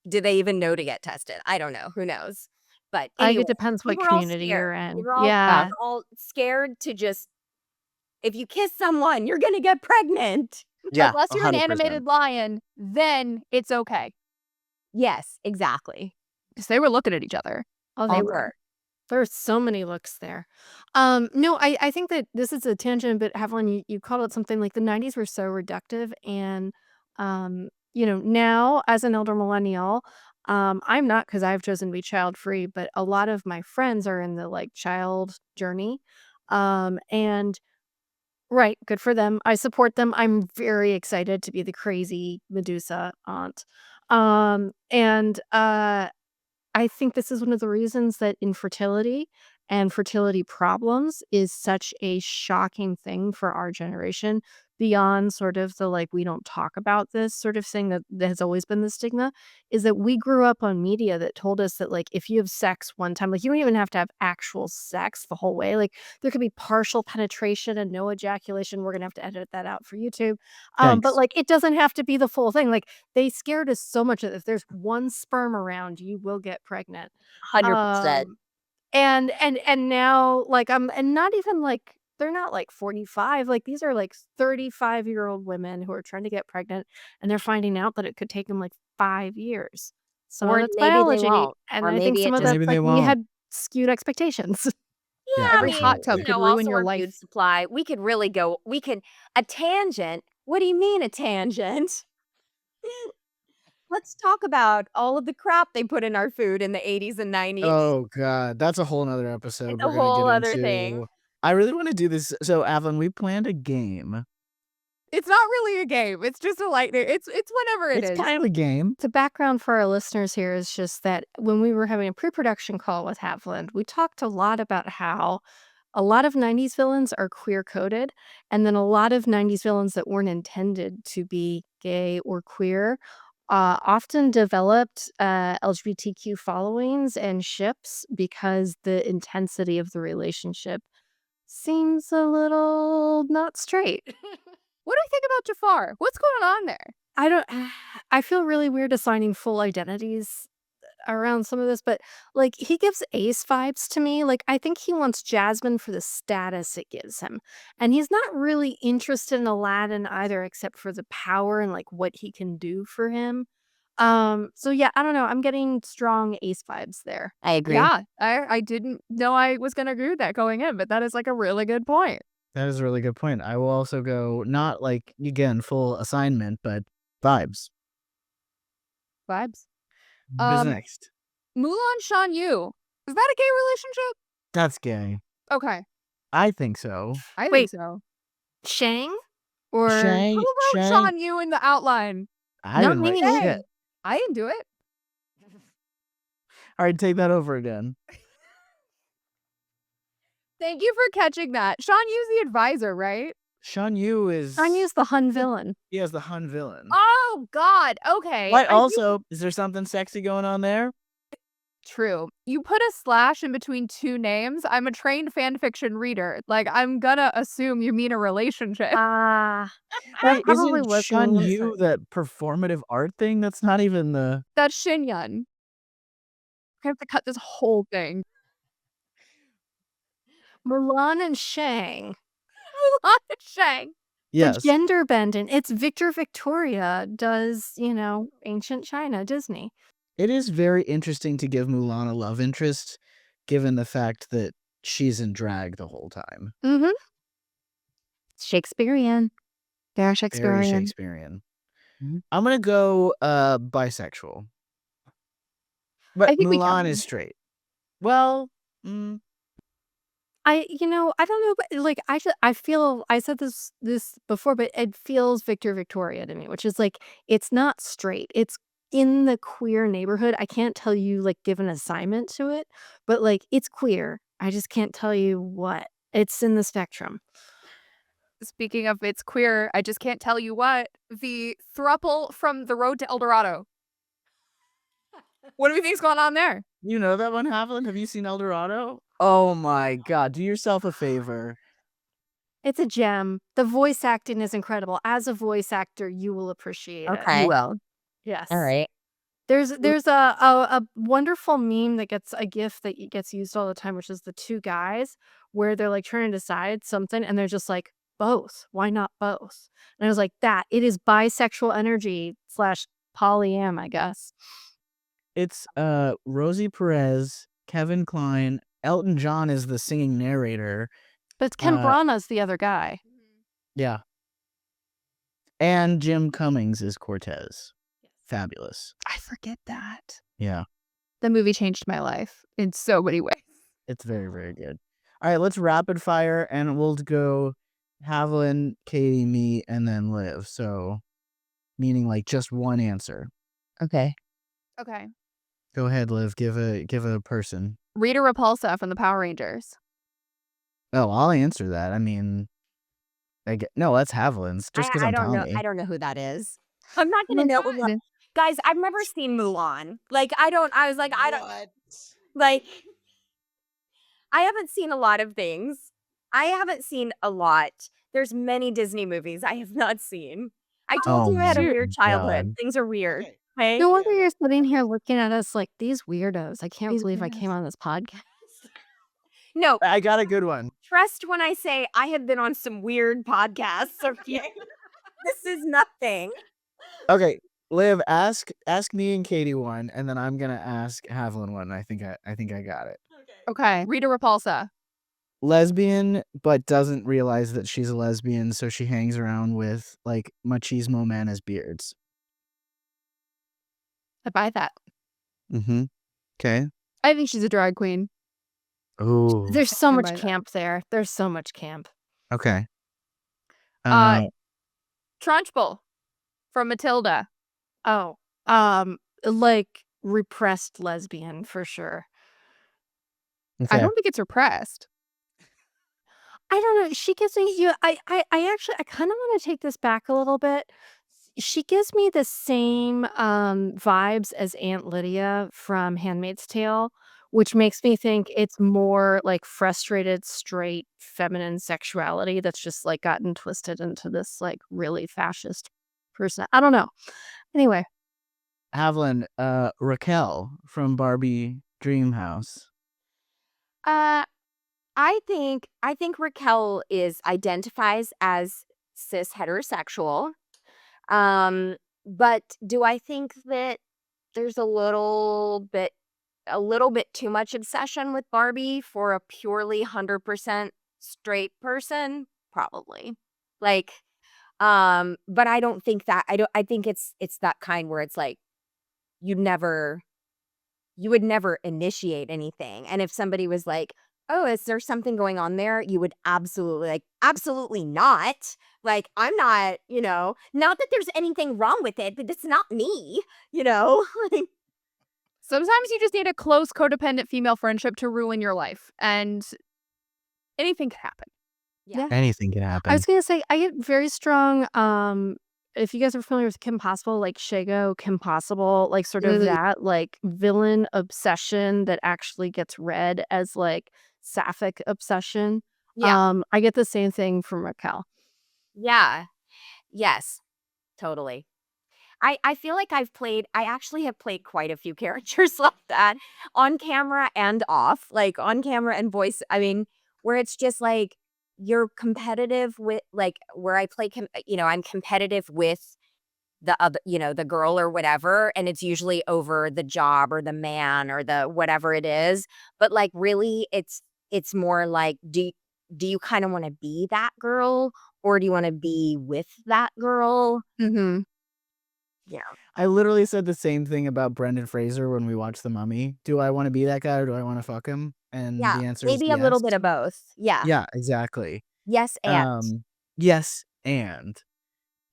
do they even know to get tested? I don't know. Who knows? But I think anyway, it depends we what were all community scared. you're in. We were all, Yeah. all scared to just, if you kiss someone, you're going to get pregnant. Yeah. Unless you're an 100%. animated lion, then it's okay. Yes, exactly. Because they were looking at each other. Oh, They they were. were. There's so many looks there. No, I think that this is a tangent, but Haviland, you called it something like the 90s were so reductive. And, now as an elder millennial, I'm not because I've chosen to be child free, but a lot of my friends are in the like child journey. And right, good for them. I support them. I'm very excited to be the crazy Medusa aunt. And I think this is one of the reasons that infertility and fertility problems is such a shocking thing for our generation, beyond sort of the like, we don't talk about this sort of thing that has always been the stigma, is that we grew up on media that told us that, like, if you have sex one time, like, you don't even have to have actual sex the whole way. Like, there could be partial penetration and no ejaculation. We're going to have to edit that out for YouTube. But Thanks. like, it doesn't have to be the full thing. Like, they scared us so much that if there's one sperm around, you will get pregnant. 100%. Um, and now, like, I'm and not even like they're not like 45. Like these are like 35-year-old women who are trying to get pregnant, and they're finding out that it could take them like 5 years. Some of Or it's maybe they biology, won't. and Or I think maybe some it of Or just that's maybe like they we won't. had skewed expectations. Yeah, Yeah, I Every mean, hot tub you could know, ruin also your our life. food supply. We could really go. A tangent. What do you mean a tangent? Let's talk about all of the crap they put in our food in the 80s and 90s. Oh god, that's a whole nother episode It's we're a gonna whole get other thing. into. I really want to do this. So, Avalon, we planned a game. It's not really a game. It's just a lightning. It's whatever it It's is. kind of a game. The background for our listeners here is just that when we were having a pre-production call with Haviland, we talked a lot about how a lot of 90s villains are queer-coded, and then a lot of 90s villains that weren't intended to be gay or queer often developed LGBTQ followings and ships because the intensity of the relationship seems a little not straight. What do you think about Jafar? What's going on there? I don't I feel really weird assigning full identities around some of this, but like he gives Ace vibes to me. Like I think he wants Jasmine for the status it gives him. And he's not really interested in Aladdin either, except for the power and like what he can do for him. So yeah, I don't know. I'm getting strong Ace vibes there. I agree. Yeah, I didn't know I was going to agree with that going in, but that is like a really good point. That is a really good point. I will also go not like again full assignment, but vibes. Vibes. Who's next? Mulan Shan Yu. Is that a gay relationship? That's gay. Okay. I think so. I Wait. think so. Shang? Or Shang, Who wrote Shang. Shan Yu in the outline? I Not didn't write me. Hey, shit. I didn't do it. All right, take that over again. Thank you for catching that. Shan Yu's the advisor, right? Shan Yu is. Shan Yu's the Hun villain. He has the Hun villain. Oh, God. Okay. But I do- also, is there something sexy going on there? True. You put a slash in between two names. I'm a trained fan fiction reader. Like, I'm gonna assume you mean a relationship. That Wait, probably isn't was Shan one of Yu the- that performative art thing? That's not even the. That's Shin-yun. I have to cut this whole thing. Mulan and Shang. Mulan and Shang. Yes. The gender bending. It's Victor Victoria does, ancient China, Disney. It is very interesting to give Mulan a love interest, given the fact that she's in drag the whole time. Mm-hmm. Shakespearean. Very Very Shakespearean. Shakespearean. Mhm. I'm gonna go bisexual. But I think we Mulan can. is straight. Well, I don't know, but like I feel I said this before, but it feels Victor Victoria to me, which is like it's not straight. It's in the queer neighborhood. I can't tell you like give an assignment to it, but like it's queer. I just can't tell you what. It's in the spectrum. Speaking of it's queer, I just can't tell you what. The thruple from The Road to El Dorado. What do we think's going on there? you know that one, Haviland? Have you seen El Dorado? Oh my god, do yourself a favor. It's a gem. The voice acting is incredible. As a voice actor, you will appreciate it. Okay. Well, Yes. All right. There's a wonderful meme that gets a gif that gets used all the time, which is the two guys where they're like trying to decide something and they're just like both. Why not both? And I was like, that it is bisexual energy / polyam, I guess. It's Rosie Perez, Kevin Kline, Elton John is the singing narrator. But it's Ken Branagh's the other guy. Yeah. And Jim Cummings is Cortez. Fabulous. I forget that. Yeah. The movie changed my life in so many ways. It's very, very good. All right, let's rapid fire and we'll go Haviland, Katie, me, and then Liv. So, meaning like just one answer. Okay. Okay. Go ahead, Liv. Give a person. Rita Repulsa from the Power Rangers. Oh, I'll answer that. I mean, no, that's Haviland's. Just because I I'm don't know. Tommy. I don't know who that is. I'm not gonna know. Mulan. Guys, I've never seen Mulan. Like, I don't. Like, I haven't seen a lot of things. I haven't seen a lot. There's many Disney movies I have not seen. I told Oh you I had a my weird childhood. God. Things are weird. Okay? No wonder you're sitting here looking at us like these weirdos. I can't These believe I weirdos. came on this podcast. No, I got a good one. trust when I say I have been on some weird podcasts. Okay, this is nothing. Okay, Liv, ask me and Katie one, and then I'm gonna ask Haviland one. I think I got it. Okay. Rita Repulsa. Lesbian, but doesn't realize that she's a lesbian, so she hangs around with like machismo man as beards. I buy that. Mm-hmm. Okay. I think she's a drag queen. Oh. There's so I much buy that. camp there. There's so much camp. Okay. Trunchbull from Matilda. Oh, like repressed lesbian for sure. I don't think it's repressed. I don't know. She gives me I actually I kind of want to take this back a little bit. She gives me the same vibes as Aunt Lydia from Handmaid's Tale, which makes me think it's more like frustrated, straight, feminine sexuality that's just like gotten twisted into this like really fascist person. I don't know. Anyway, Haviland, Raquelle from Barbie Dreamhouse. I think Raquel identifies as cis heterosexual. But do I think that there's a little bit too much obsession with Barbie for a purely 100% straight person? Probably. Like, but I don't think that I think it's that kind where it's like you would never initiate anything. And if somebody was like, oh, is there something going on there? You would absolutely not. Like, I'm not, not that there's anything wrong with it, but it's not me, Like, Sometimes you just need a close codependent female friendship to ruin your life, and anything can happen. yeah. Anything can happen. I was gonna say I get very strong. If you guys are familiar with Kim Possible, like Shago, Kim Possible, like sort of that like villain obsession that actually gets read as like sapphic obsession. Yeah. I get the same thing from Raquel. Yeah. Yes, totally. I feel like I actually have played quite a few characters like that on camera and off, like on camera and voice. I mean, where it's just like you're competitive with, like, where I play, I'm competitive with the other, the girl or whatever. And it's usually over the job or the man or the whatever it is. But like, really, it's more like, do you kind of want to be that girl, or do you want to be with that girl? Mm-hmm. Yeah. I literally said the same thing about Brendan Fraser when we watched The Mummy. Do I want to be that guy or do I want to fuck him? And Yeah, the answer maybe is a little yes. bit of both. Yeah. Yeah, exactly. Yes, and. Yes, and.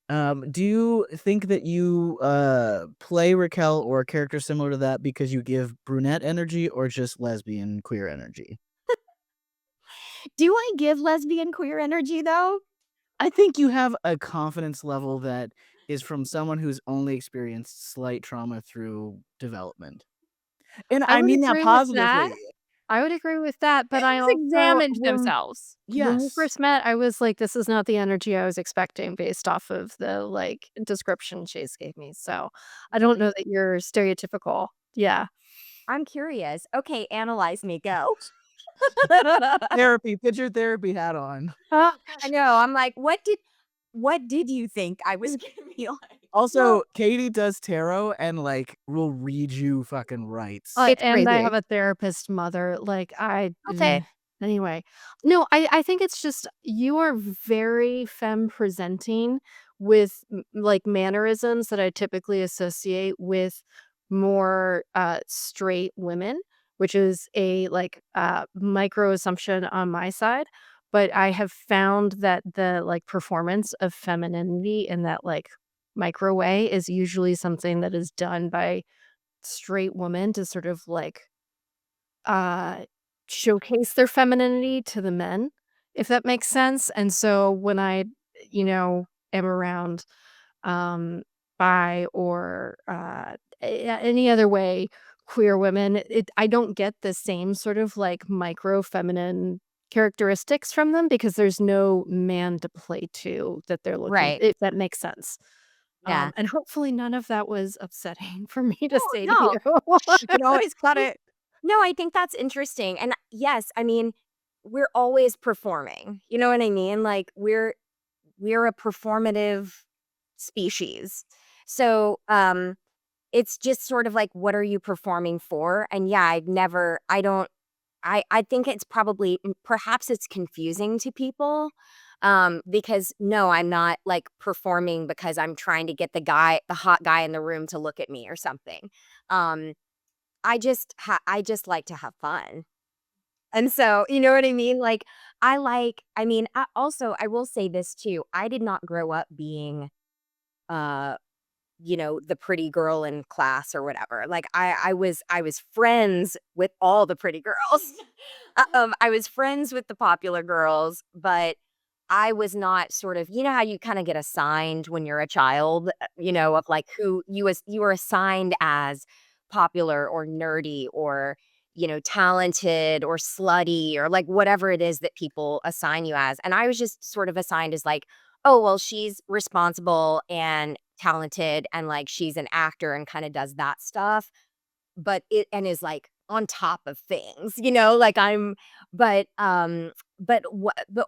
Do you think that you play Raquel or a character similar to that because you give brunette energy or just lesbian queer energy? Do I give lesbian queer energy though? I think you have a confidence level that is from someone who's only experienced slight trauma through development. And I would mean that agree with that. positively. I would agree with that, but I They've also examined when themselves. we Yes. first met, I was like, this is not the energy I was expecting based off of the like description Chase gave me. So I don't know that you're stereotypical. Yeah. I'm curious. Okay, analyze me. Go. Therapy, put your therapy hat on. Oh, I know. I'm like, what did you think I was gonna be like? Also, Katie does tarot and like will read you fucking rights. It's and I crazy. have a therapist mother. Like Okay. Anyway, no, I think it's just you are very femme presenting with like mannerisms that I typically associate with more straight women, which is a like micro assumption on my side. But I have found that the like performance of femininity in that like micro way is usually something that is done by straight women to sort of like uh showcase their femininity to the men, if that makes sense. And so when I, am around bi or any other way queer women, I don't get the same sort of like micro feminine characteristics from them because there's no man to play to that they're looking, Right. if that makes sense. Yeah. And hopefully none of that was upsetting for me to say no. to you. You can always cut it. No, I think that's interesting. And yes, I mean, we're always performing. You know what I mean? Like we're a performative species. So, it's just sort of like, what are you performing for? And yeah, I think it's probably, perhaps it's confusing to people, because no, I'm not like performing because I'm trying to get the hot guy in the room to look at me or something. Um, I just like to have fun. And so, you know what I mean? Like, I mean, also, I will say this too. I did not grow up being, uh, the pretty girl in class or whatever. Like, I was friends with all the pretty girls. I was friends with the popular girls, but I was not sort of, you know how you kind of get assigned when you're a child, of like who you were assigned as popular or nerdy or talented or slutty or like whatever it is that people assign you as. And I was just sort of assigned as like, oh, well, she's responsible and talented and like she's an actor and kind of does that stuff, but it and is like on top of things, like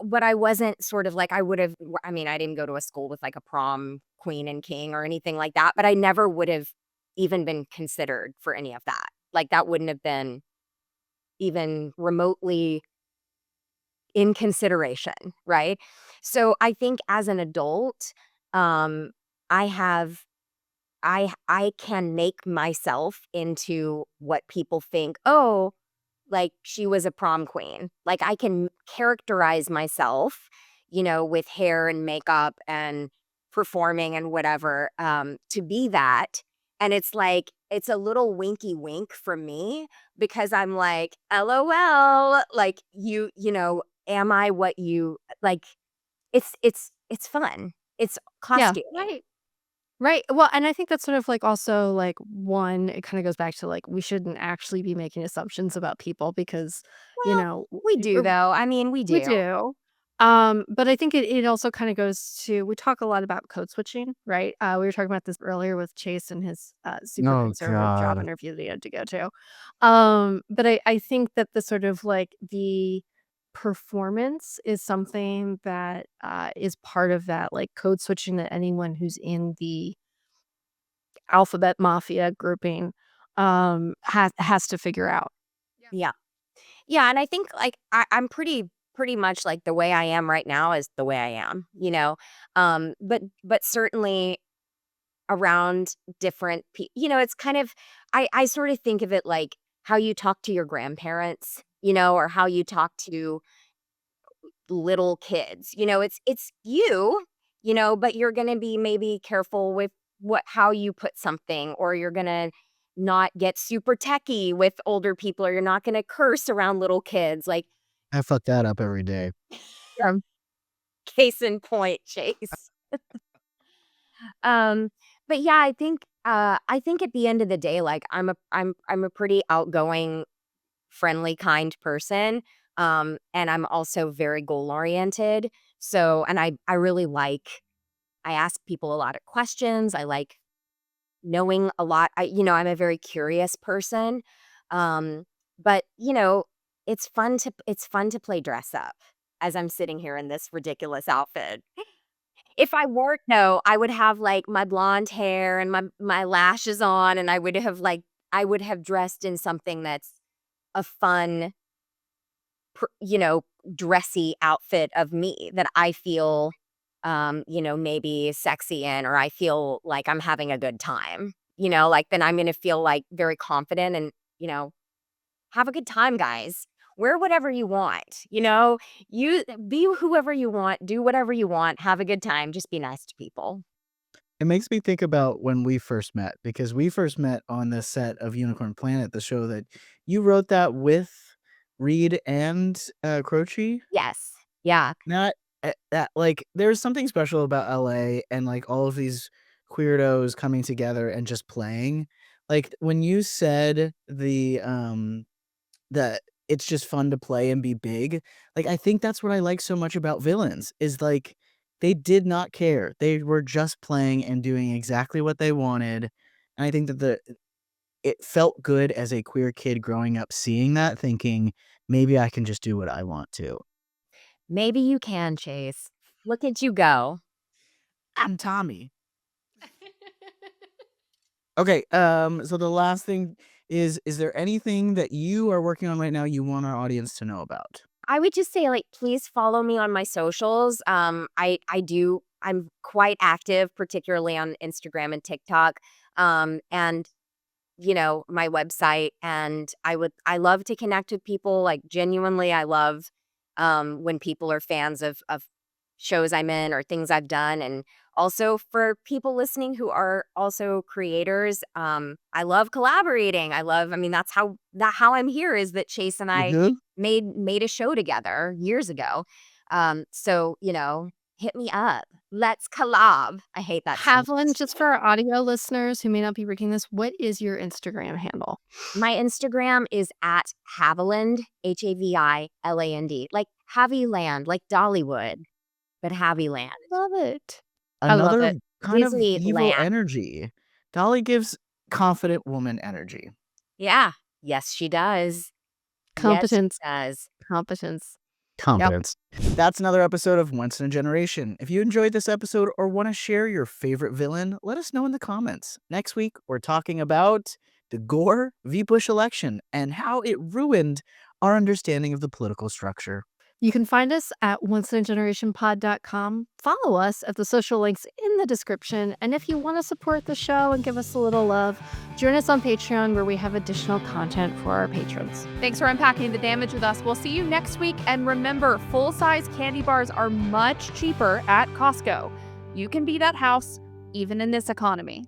but I wasn't sort of like I mean, I didn't go to a school with like a prom queen and king or anything like that, but I never would have even been considered for any of that. Like that wouldn't have been even remotely in consideration, right? So I think as an adult, um, I have I can make myself into what people think, "Oh, like she was a prom queen." Like I can characterize myself, with hair and makeup and performing and whatever, to be that. And it's like it's a little winky wink from me because I'm like, LOL, like am I what you like? It's fun. It's Yeah. costume. Right. Right. Well, and I think that's sort of like also like one, it kind of goes back to like we shouldn't actually be making assumptions about people because, you Well, know, we do though. I mean, we we do. do. But I think it also kind of goes to we talk a lot about code switching, right? We were talking about this earlier with Chase and his super Oh conservative job God. interview that he had to go to. But I think that the sort of like the performance is something that is part of that like code switching that anyone who's in the alphabet mafia grouping has to figure out. Yeah. Yeah, and I think, like, I'm pretty much, like, the way I am right now is the way I am, you know? But certainly around different it's kind of I sort of think of it like how you talk to your grandparents, or how you talk to little kids. It's you, but you're gonna be maybe careful with how you put something, or you're gonna not get super techie with older people, or you're not gonna curse around little kids. Like, I fuck that up every day. case in point, Chase. Um, but yeah, I think at the end of the day, like I'm a pretty outgoing, friendly, kind person. And I'm also very goal oriented. So, and I really I ask people a lot of questions. I like knowing a lot. I'm a very curious person. But it's fun to play dress up as I'm sitting here in this ridiculous outfit. If I weren't, no, I would have like my blonde hair and my lashes on, and I would have dressed in something that's a fun, pr- you know, dressy outfit of me that I feel, maybe sexy in, or I feel like I'm having a good time. Like then I'm gonna feel like very confident and have a good time, guys. Wear whatever you want. You be whoever you want, do whatever you want, have a good time, just be nice to people. It makes me think about when we first met because we first met on the set of Unicorn Planet, the show that you wrote that with Reed and Croce. Yes. Yeah. Not that like there's something special about LA and like all of these queerdos coming together and just playing. Like when you said that it's just fun to play and be big. Like, I think that's what I like so much about Villains is, like, they did not care. They were just playing and doing exactly what they wanted, and I think that it felt good as a queer kid growing up seeing that, thinking, maybe I can just do what I want to. Maybe you can, Chase. Look at you go. I'm Tommy. Okay, so the last thing is there anything that you are working on right now you want our audience to know about? I would just say, like, please follow me on my socials. I'm quite active, particularly on Instagram and TikTok. And my website. And I love to connect with people. Like, genuinely, I love when people are fans of shows I'm in or things I've done. And also for people listening who are also creators, I love collaborating. That's how I'm here, is that Chase and I Mhm. made a show together years ago. So, hit me up. Let's collab. I hate that so much. Haviland, just for our audio listeners who may not be reading this, what is your Instagram handle? My Instagram is at Haviland, Haviland, like Haviland, like Dollywood, but Haviland. Love it. I love Another it. kind of Disney evil land. energy. Dolly gives confident woman energy. Yeah. Yes, she does. Competence. Yes, she does. Competence. Competence. That's another episode of Once in a Generation. If you enjoyed this episode or want to share your favorite villain, let us know in the comments. Next week, we're talking about the Gore v. Bush election and how it ruined our understanding of the political structure. You can find us at onceinagенerationpod.com. Follow us at the social links in the description. And if you want to support the show and give us a little love, join us on Patreon, where we have additional content for our patrons. Thanks for unpacking the damage with us. We'll see you next week. And remember, full-size candy bars are much cheaper at Costco. You can be that house even in this economy.